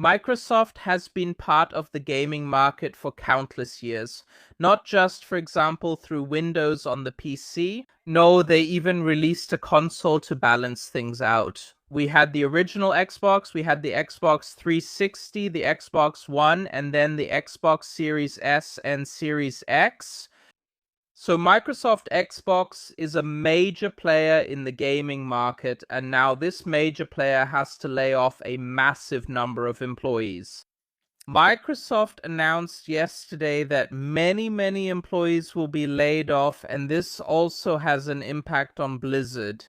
Microsoft has been part of the gaming market for countless years, not just, for example, through Windows on the PC. No, they even released a console to balance things out. We had the original Xbox, we had the Xbox 360, the Xbox One, and then the Xbox Series S and Series X. So Microsoft Xbox is a major player in the gaming market, and now this major player has to lay off a massive number of employees. Microsoft announced yesterday that many employees will be laid off, and this also has an impact on Blizzard.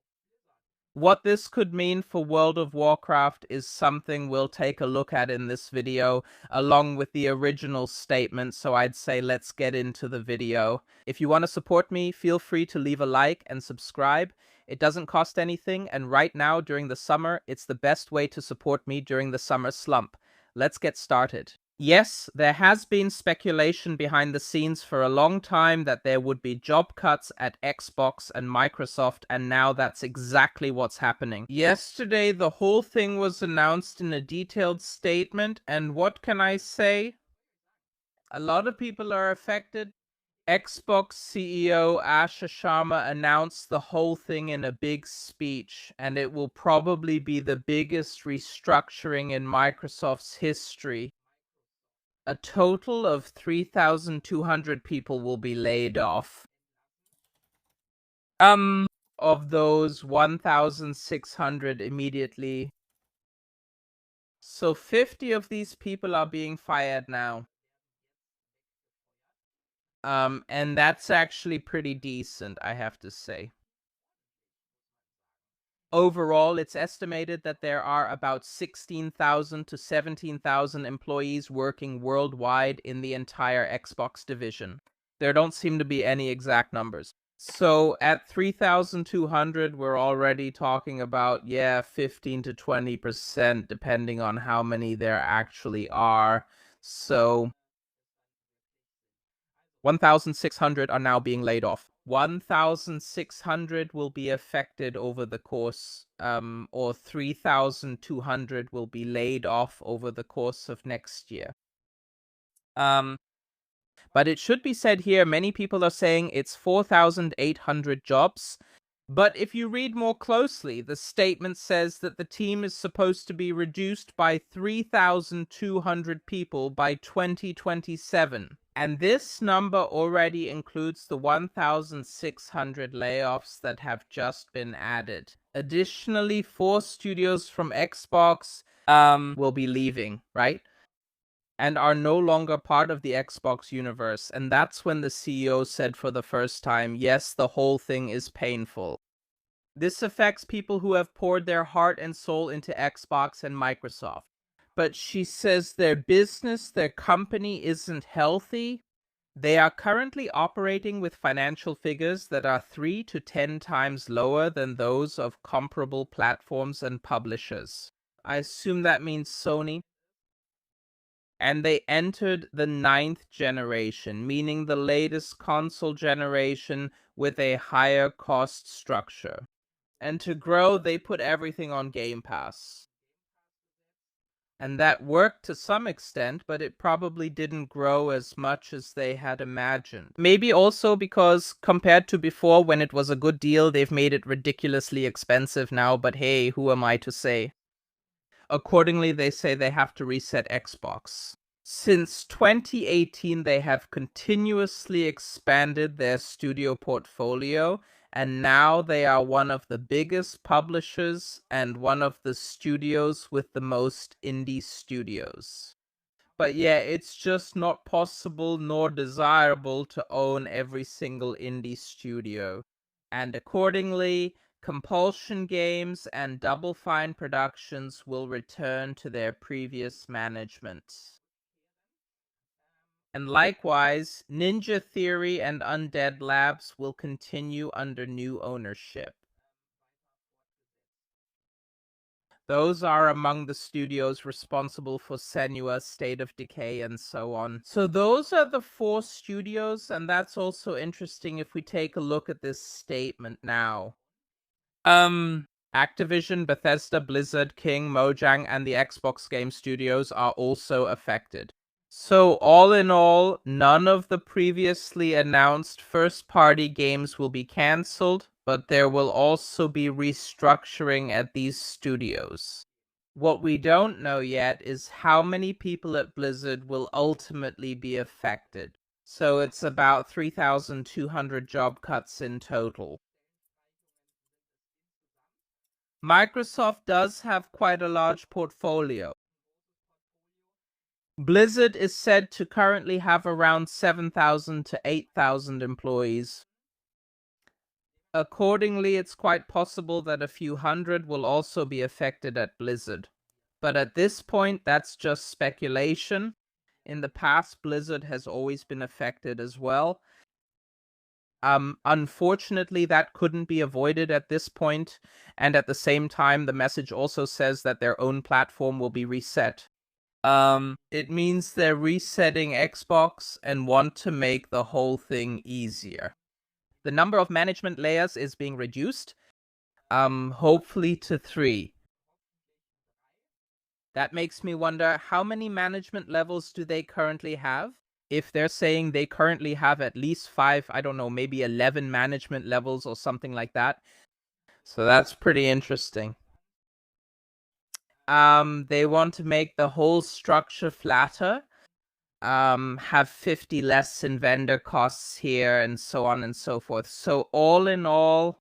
What this could mean for World of Warcraft is something we'll take a look at in this video, along with the original statement, so I'd say let's get into the video. If you want to support me, feel free to leave a like and subscribe. It doesn't cost anything, and right now, during the summer, it's the best way to support me during the summer slump. Let's get started. Yes, there has been speculation behind the scenes for a long time that there would be job cuts at Xbox and Microsoft, and now that's exactly what's happening. Yesterday, the whole thing was announced in a detailed statement, and what can I say? A lot of people are affected. Xbox CEO Asha Sharma announced the whole thing in a big speech, and it will probably be the biggest restructuring in Microsoft's history. A total of 3,200 people will be laid off. Of those, 1,600 immediately. So 50 of these people are being fired now. And that's actually pretty decent, I have to say. Overall, it's estimated that there are about 16,000 to 17,000 employees working worldwide in the entire Xbox division. There don't seem to be any exact numbers. So at 3,200, we're already talking about, 15 to 20%, depending on how many there actually are. So 1,600 are now being laid off. 1,600 will be affected over the course, or 3,200 will be laid off over the course of next year. But it should be said here, many people are saying it's 4,800 jobs. But if you read more closely, the statement says that the team is supposed to be reduced by 3,200 people by 2027. And this number already includes the 1,600 layoffs that have just been added. Additionally, 4 studios from Xbox will be leaving, right? And are no longer part of the Xbox universe. And that's when the CEO said for the first time, yes, the whole thing is painful. This affects people who have poured their heart and soul into Xbox and Microsoft. But she says their business, their company isn't healthy. They are currently operating with financial figures that are 3 to 10 times lower than those of comparable platforms and publishers. I assume that means Sony. And they entered the 9th generation, meaning the latest console generation with a higher cost structure. And to grow, they put everything on Game Pass. And that worked to some extent, but it probably didn't grow as much as they had imagined. Maybe also because compared to before, when it was a good deal, they've made it ridiculously expensive now, but hey, who am I to say? Accordingly, they say they have to reset Xbox. Since 2018, they have continuously expanded their studio portfolio, and now they are one of the biggest publishers and one of the studios with the most indie studios. But yeah, it's just not possible nor desirable to own every single indie studio. And accordingly, Compulsion Games and Double Fine Productions will return to their previous management. And likewise, Ninja Theory and Undead Labs will continue under new ownership. Those are among the studios responsible for Senua, State of Decay, and so on. So those are the 4 studios, and that's also interesting if we take a look at this statement now. Activision, Bethesda, Blizzard, King, Mojang, and the Xbox game studios are also affected. So all in all, none of the previously announced first-party games will be cancelled, but there will also be restructuring at these studios. What we don't know yet is how many people at Blizzard will ultimately be affected. So it's about 3,200 job cuts in total. Microsoft does have quite a large portfolio. Blizzard is said to currently have around 7,000 to 8,000 employees. Accordingly, it's quite possible that a few hundred will also be affected at Blizzard. But at this point, that's just speculation. In the past, Blizzard has always been affected as well. Unfortunately, that couldn't be avoided at this point, and at the same time, the message also says that their own platform will be reset. It means they're resetting Xbox and want to make the whole thing easier. The number of management layers is being reduced, hopefully to 3. That makes me wonder, how many management levels do they currently have? If they're saying they currently have at least 5, I don't know, maybe 11 management levels or something like that. So that's pretty interesting. They want to make the whole structure flatter, have 50 less in vendor costs here, and so on and so forth. So all in all,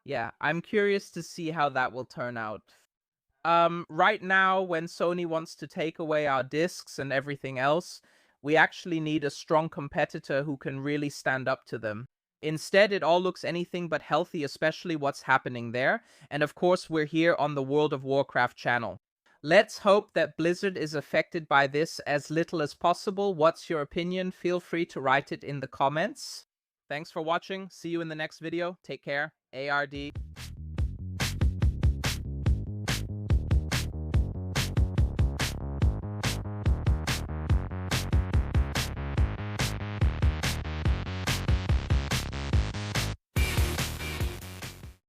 yeah, I'm curious to see how that will turn out. Right now, when Sony wants to take away our discs and everything else, we actually need a strong competitor who can really stand up to them. Instead, it all looks anything but healthy, especially what's happening there. And of course, we're here on the World of Warcraft channel. Let's hope that Blizzard is affected by this as little as possible. What's your opinion? Feel free to write it in the comments. Thanks for watching. See you in the next video. Take care. ARD.